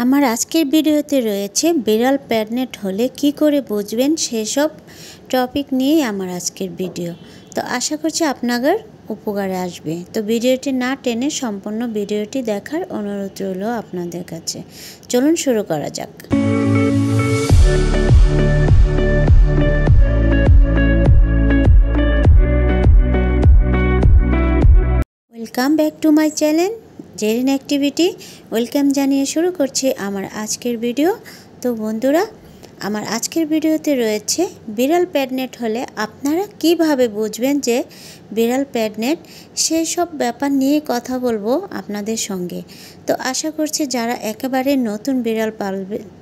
আমার আজকের ভিডিওতে রয়েছে বিড়াল প্রেগন্যান্ট হলে কি করে বুঝবেন সেসব টপিক নিয়েই আমার আজকের ভিডিও। তো আশা করছি আপনাদের উপকারে আসবে। তো ভিডিওটি না টেনে সম্পূর্ণ ভিডিওটি দেখার অনুরোধ রইল আপনাদের কাছে। চলুন শুরু করা যাক। Welcome back to my channel Zerin activity. Welcome জানিয়ে শুরু করছি আমার আজকের ভিডিও। তো বন্ধুরা, আমার আজকের ভিডিওতে রয়েছে বিড়াল প্রেগন্যান্ট হলে আপনারা কিভাবে বুঝবেন যে বিড়াল প্রেগন্যান্ট, সেই সব ব্যাপার নিয়ে কথা বলবো আপনাদের সঙ্গে। তো আশা করছি যারা একেবারে নতুন বিড়াল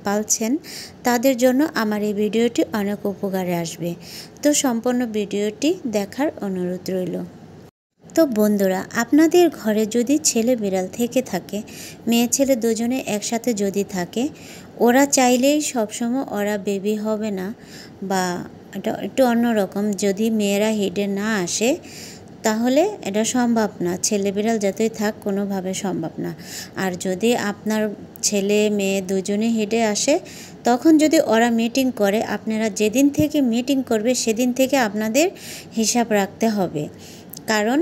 পালছেন তাদের জন্য আমার এই ভিডিওটি অনেক উপকারে আসবে। তো সম্পূর্ণ ভিডিওটি দেখার অনুরোধ রইল। তো বন্ধুরা, আপনাদের ঘরে যদি ছেলে বিড়াল থেকে থাকে, মেয়ে ছেলে দুজনে একসাথে যদি থাকে, ওরা চাইলেই সবসময় ওরা বেবি হবে না, বা এটা একটু অন্যরকম। যদি মেয়েরা হিডে না আসে তাহলে এটা সম্ভব না, ছেলে বিড়াল যতই থাক কোনোভাবে সম্ভব না। আর যদি আপনার ছেলে মেয়ে দুজনে হিডে আসে, তখন যদি ওরা মিটিং করে, আপনারা যেদিন থেকে মিটিং করবে সেদিন থেকে আপনাদের হিসাব রাখতে হবে। কারণ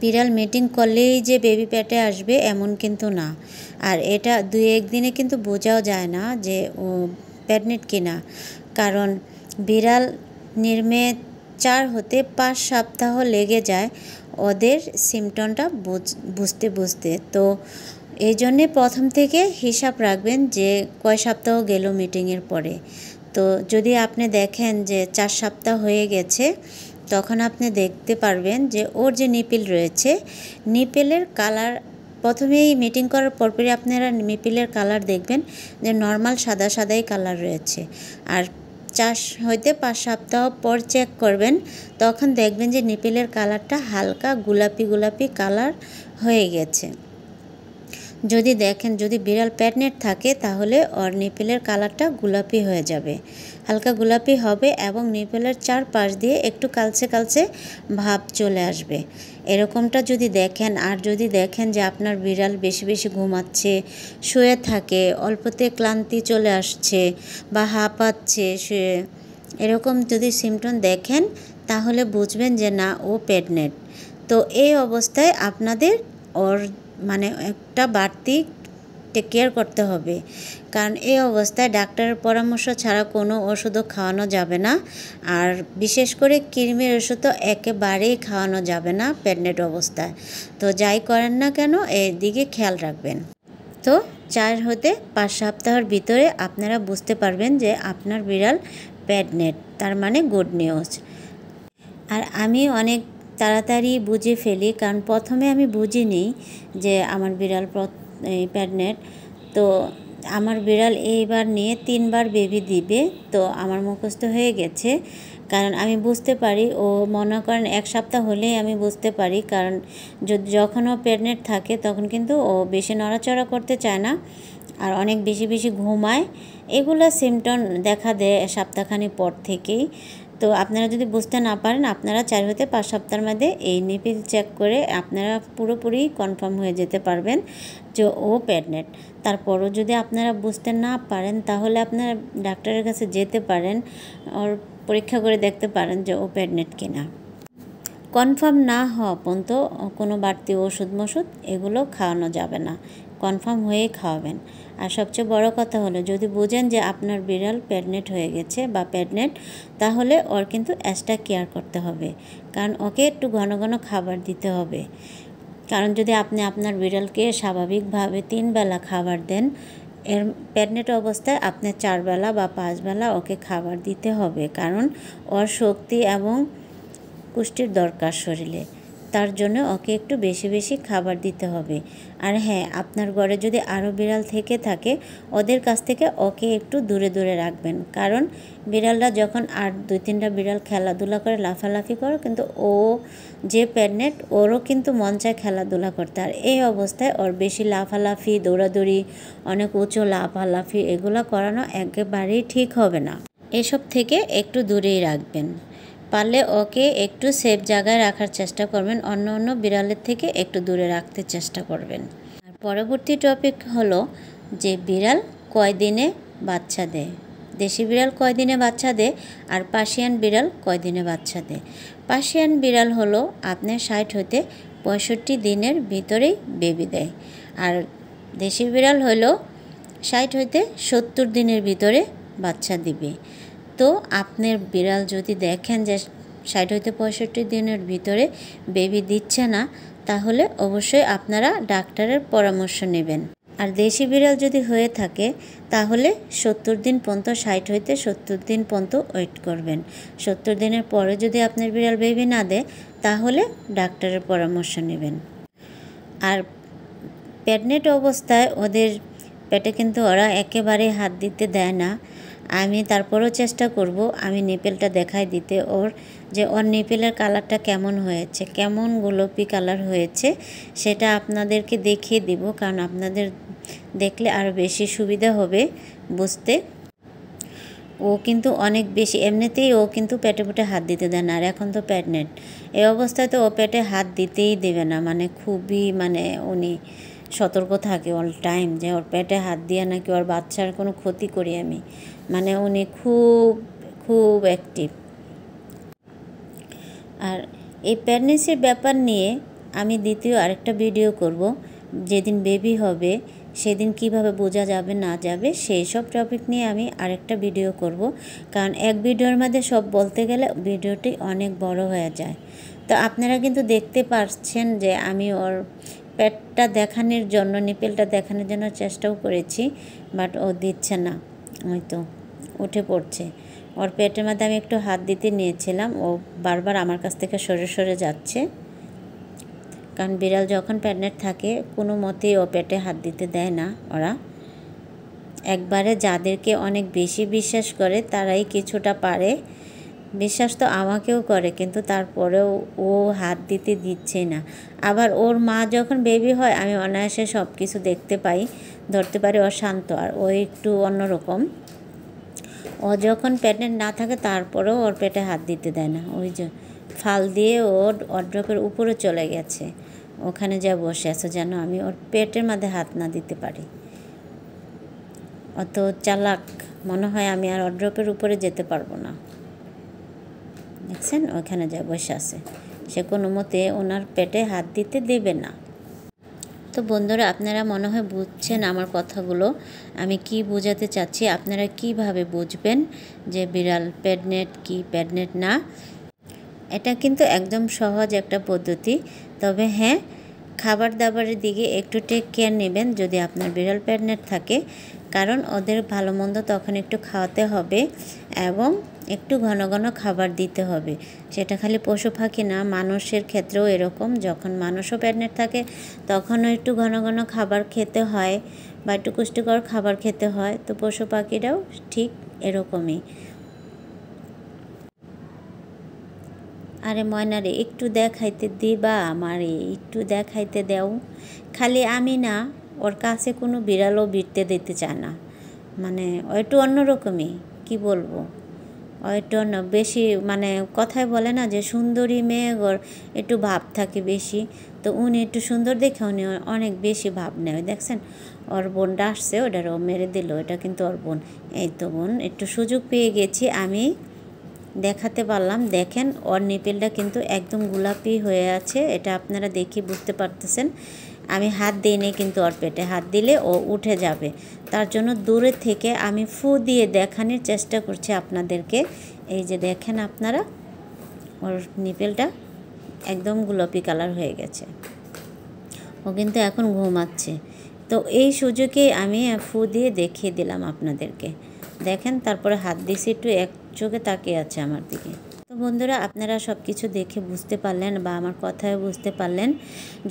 বিড়াল মিটিং করলেই যে বেবি পেটে আসবে এমন কিন্তু না। আর এটা 2-1 দিনে কিন্তু বোঝাও যায় না যে ও প্রেগন্যান্ট কিনা। কারণ বিড়াল নির্মে 4 হতে 5 সপ্তাহ লেগে যায় ওদের সিমটমটা বুঝতে। তো এই জন্যে প্রথম থেকে হিসাব রাখবেন যে কয় সপ্তাহ গেল মিটিংয়ের পরে। তো যদি আপনি দেখেন যে 4 সপ্তাহ হয়ে গেছে, তখন আপনি দেখতে পারবেন যে ওর যে নিপিল রয়েছে, নিপিলের কালার প্রথমেই মিটিং করার পরপরই আপনারা নিপিলের কালার দেখবেন যে নর্মাল সাদাই কালার রয়েছে। আর 4 হইতে 5 সপ্তাহ পর চেক করবেন, তখন দেখবেন যে নিপিলের কালারটা হালকা গোলাপি কালার হয়ে গেছে। যদি দেখেন যদি বিড়াল প্রেগন্যান্ট থাকে তাহলে ওর নিপিলের কালারটা গোলাপি হয়ে যাবে, হালকা গোলাপি হবে এবং নিপিলের চারপাশ দিয়ে একটু কালচে ভাব চলে আসবে। এরকমটা যদি দেখেন, আর যদি দেখেন যে আপনার বিড়াল বেশি ঘুমাচ্ছে, শুয়ে থাকে, অল্পতে ক্লান্তি চলে আসছে বা হাঁপাচ্ছে শুয়ে, এরকম যদি সিমটম দেখেন তাহলে বুঝবেন যে না, ও প্রেগন্যান্ট। তো এই অবস্থায় আপনাদের ওর একটা বাড়তি টেক কেয়ার করতে হবে। কারণ এই অবস্থায় ডাক্তারের পরামর্শ ছাড়া কোনো ওষুধও খাওয়ানো যাবে না। আর বিশেষ করে কৃমির ওষুধ তো একেবারেই খাওয়ানো যাবে না প্রেগন্যান্ট অবস্থায়। তো যাই করেন না কেন এর দিকে খেয়াল রাখবেন। তো 4 হতে 5 সপ্তাহের ভিতরে আপনারা বুঝতে পারবেন যে আপনার বিড়াল প্রেগন্যান্ট, তার মানে গুড নিউজ। আর আমি অনেক তাড়াতাড়ি বুঝে ফেলি, কারণ প্রথমে আমি বুঝিনি যে আমার বিড়াল প্রেগন্যান্ট। তো আমার বিড়াল এইবার নিয়ে 3 বার বেবি দিবে, তো আমার মুখস্থ হয়ে গেছে। কারণ আমি বুঝতে পারি, ও মনে করেন 1 সপ্তাহ হলেই আমি বুঝতে পারি। কারণ যখন ও প্রেগন্যান্ট থাকে তখন কিন্তু ও বেশি নড়াচড়া করতে চায় না, আর অনেক বেশি ঘুমায়। এগুলো সিমটম দেখা দেয় সপ্তাহখানেক পর থেকেই। তো আপনারা যদি বুঝতে না পারেন, আপনারা 4 হতে 5 সপ্তাহের মধ্যে এই নিপিল চেক করে আপনারা পুরোপুরি কনফার্ম হয়ে যেতে পারবেন যে ও প্রেগন্যান্ট। তারপরও যদি আপনারা বুঝতে না পারেন তাহলে আপনারা ডাক্তারের কাছে যেতে পারেন, ওর পরীক্ষা করে দেখতে পারেন যে ও প্রেগন্যান্ট কিনা। কনফার্ম না হওয়া পর্যন্ত কোনো বাড়তি ওষুধ এগুলো খাওয়ানো যাবে না, কনফার্ম হয়েই খাওয়াবেন। আর সবচেয়ে বড় কথা হলো, যদি বোঝেন যে আপনার বিড়াল প্রেগন্যান্ট হয়ে গেছে বা প্রেগন্যান্ট, তাহলে ওর কিন্তু এক্সট্রা কেয়ার করতে হবে। কারণ ওকে একটু ঘন খাবার দিতে হবে। কারণ যদি আপনি আপনার বিড়ালকে স্বাভাবিকভাবে 3 বেলা খাবার দেন, এর প্রেগন্যান্ট অবস্থায় আপনি 4 বেলা বা 5 বেলা ওকে খাবার দিতে হবে। কারণ ওর শক্তি এবং পুষ্টির দরকার শরীরে, তার জন্য ওকে একটু বেশি খাবার দিতে হবে। আর হ্যাঁ, আপনার ঘরে যদি আরও বিড়াল থেকে থাকে, ওদের কাছ থেকে ওকে একটু দূরে রাখবেন। কারণ বিড়ালরা যখন আর 2-3টা বিড়াল খেলাধুলা করে লাফালাফি করে, কিন্তু ও যে প্রেগন্যান্ট ওরও কিন্তু মন চায় খেলাধুলা করতে। আর এই অবস্থায় ওর বেশি লাফালাফি, দৌড়াদৌড়ি, অনেক উঁচু লাফালাফি এগুলো করানো একেবারেই ঠিক হবে না। এসব থেকে একটু দূরেই রাখবেন। পারলে ওকে একটু সেফ জায়গায় রাখার চেষ্টা করবেন, অন্য বিড়ালের থেকে একটু দূরে রাখতে চেষ্টা করবেন। আর পরবর্তী টপিক হলো যে বিড়াল কয় দিনে বাচ্চা দেয়। দেশি বিড়াল কয় দিনে বাচ্চা দেয় আর পার্সিয়ান বিড়াল কয় দিনে বাচ্চা দেয়। পার্সিয়ান বিড়াল হলো আপনার 60 হতে 65 দিনের ভিতরেই বেবি দেয়, আর দেশি বিড়াল হলো 60 হতে 70 দিনের ভিতরে বাচ্চা দিবে। তো আপনার বিড়াল যদি দেখেন যে 60 হতে 65 দিনের ভিতরে বেবি দিচ্ছে না, তাহলে অবশ্যই আপনারা ডাক্তারের পরামর্শ নেবেন। আর দেশি বিড়াল যদি হয়ে থাকে তাহলে 70 দিন পর্যন্ত, 60 হইতে 70 দিন পর্যন্ত ওয়েট করবেন। 70 দিনের পরে যদি আপনার বিড়াল বেবি না দেয় তাহলে ডাক্তারের পরামর্শ নেবেন। আর প্রেগন্যান্ট অবস্থায় ওদের পেটে কিন্তু ওরা একেবারে হাত দিতে দেয় না। আমি তারপরও চেষ্টা করব আমি নিপেলটা দেখাই দিতে, ওর নিপেলের কালারটা কেমন হয়েছে, কেমন গোলাপি কালার হয়েছে সেটা আপনাদেরকে দেখিয়ে দিব, কারণ আপনাদের দেখলে আরও বেশি সুবিধা হবে বুঝতে। ও কিন্তু অনেক বেশি, এমনিতেই ও কিন্তু পেটে পেটে হাত দিতে দেয় না, আর এখন তো প্রেগন্যান্ট, এই অবস্থায় তো ও পেটে হাত দিতেই দেবে না। খুবই উনি সতর্ক থাকে অল টাইম যে ওর পেটে হাত দিয়ে নাকি ওর বাচ্চার কোনো ক্ষতি করি আমি। উনি খুব খুব অ্যাক্টিভ। আর এই প্রেগন্যান্সির ব্যাপার নিয়ে আমি দ্বিতীয় আরেকটা ভিডিও করব, যেদিন বেবি হবে সেদিন কিভাবে বোঝা যাবে না যাবে সেই সব টপিক নিয়ে আমি আরেকটা ভিডিও করব, কারণ এক ভিডিওর মধ্যে সব বলতে গেলে ভিডিওটি অনেক বড় হয়ে যায়। তো আপনারা কিন্তু দেখতে পাচ্ছেন যে আমি ওর পেটটা দেখানোর জন্য, নিপেলটা দেখানোর জন্য চেষ্টাও করেছি, বাট ও দিচ্ছে না, ওই তো উঠে পড়ছে। ওর পেটের মধ্যে আমি একটু হাত দিতে নিয়েছিলাম, ও বারবার আমার কাছ থেকে সরে সরে যাচ্ছে, কারণ বিড়াল যখন প্রেগন্যান্ট থাকে কোনো মতেই ও পেটে হাত দিতে দেয় না ওরা। একবারে যাদেরকে অনেক বেশি বিশ্বাস করে তারাই কিছুটা পারে, বিশ্বাস তো আমাকেও করে, কিন্তু তারপরেও ও হাত দিতে দিচ্ছে না। আবার ওর মা যখন বেবি হয় আমি অনায়াসে সব কিছু দেখতে পাই, ধরতে পারি ও শান্ত, আর ও একটু অন্যরকম। ও যখন প্রেগন্যান্ট না থাকে তারপরেও ওর পেটে হাত দিতে দেয় না, ওই যে ফাল দিয়ে ওর ওয়ারড্রপের উপরে চলে গেছে, ওখানে যা বসে আছে যেন আমি ওর পেটের মধ্যে হাত না দিতে পারি। অত চালাক মনে হয়, আমি আর ওয়ারড্রপের উপরে যেতে পারবো না। দেখছেন ওখানে যা বসে আছে, সে কোনো মতে ওনার পেটে হাত দিতে দেবে না। তো বন্ধুরা, আপনারা মনে হয় বুঝছেন আমার কথাগুলো, আমি কি বোঝাতে চাচ্ছি, আপনারা কিভাবে বুঝবেন যে বিড়াল প্রেগন্যান্ট কি প্রেগন্যান্ট না। এটা কিন্তু একদম সহজ একটা পদ্ধতি, তবে হ্যাঁ, খাবার দাবারের দিকে একটু টেক কেয়ার নেবেন যদি আপনার বিড়াল প্রেগন্যান্ট থাকে, কারণ ওদের ভালো মন্দ তখন একটু খাওয়াতে হবে এবং একটু ঘন ঘন খাবার দিতে হবে। সেটা খালি পশু পাখি না, মানুষের ক্ষেত্রেও এরকম, যখন মানুষও প্রেগন্যান্ট থাকে তখনও একটু ঘন ঘন খাবার খেতে হয় বা একটু পুষ্টিকর খাবার খেতে হয়। তো পশু পাখিরাও ঠিক এরকমই। আরে ময়নারে একটু দেখাইতে দিবা, আমারে একটু দেখাইতে দেও। খালি আমি না, ওর কাছে কোনো বিড়ালও বিড়তে দিতে চায় না, ও একটু অন্যরকমই, কি বলবো, ও একটু অন্য বেশি, কথায় বলে না যে সুন্দরী মেয়ে ওর একটু ভাব থাকে বেশি, তো উনি একটু সুন্দর দেখে উনি অনেক বেশি ভাব নেয়। দেখছেন ওর বোনটা আসছে, ওটারও মেরে দিল, এটা কিন্তু ওর বোন। এই তো বোন, একটু সুযোগ পেয়ে গেছি আমি, দেখাতে পারলাম। দেখেন ওর নিপেলটা কিন্তু একদম গোলাপি হয়ে আছে, এটা আপনারা দেখে বুঝতে পারতেছেন। আমি হাত দিইনি, কিন্তু ওর পেটে হাত দিলে ও উঠে যাবে, তার জন্য দূরে থেকে আমি ফু দিয়ে দেখানোর চেষ্টা করছি আপনাদেরকে। এই যে দেখেন আপনারা, ওর নিপেলটা একদম গোলাপি কালার হয়ে গেছে, ও কিন্তু এখন ঘুমাচ্ছে। তো এই সুযোগে আমি ফু দিয়ে দেখিয়ে দিলাম আপনাদেরকে। দেখেন তারপরে হাত দিয়েছি, একটু এক চোখে তাকিয়ে আছে আমার দিকে। তো বন্ধুরা, আপনারা সব কিছু দেখে বুঝতে পারলেন বা আমার কথায় বুঝতে পারলেন।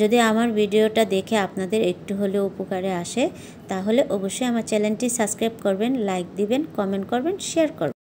যদি আমার ভিডিওটা দেখে আপনাদের একটু হলেও উপকারে আসে, তাহলে অবশ্যই আমার চ্যানেলটি সাবস্ক্রাইব করবেন, লাইক দিবেন, কমেন্ট করবেন, শেয়ার করবেন।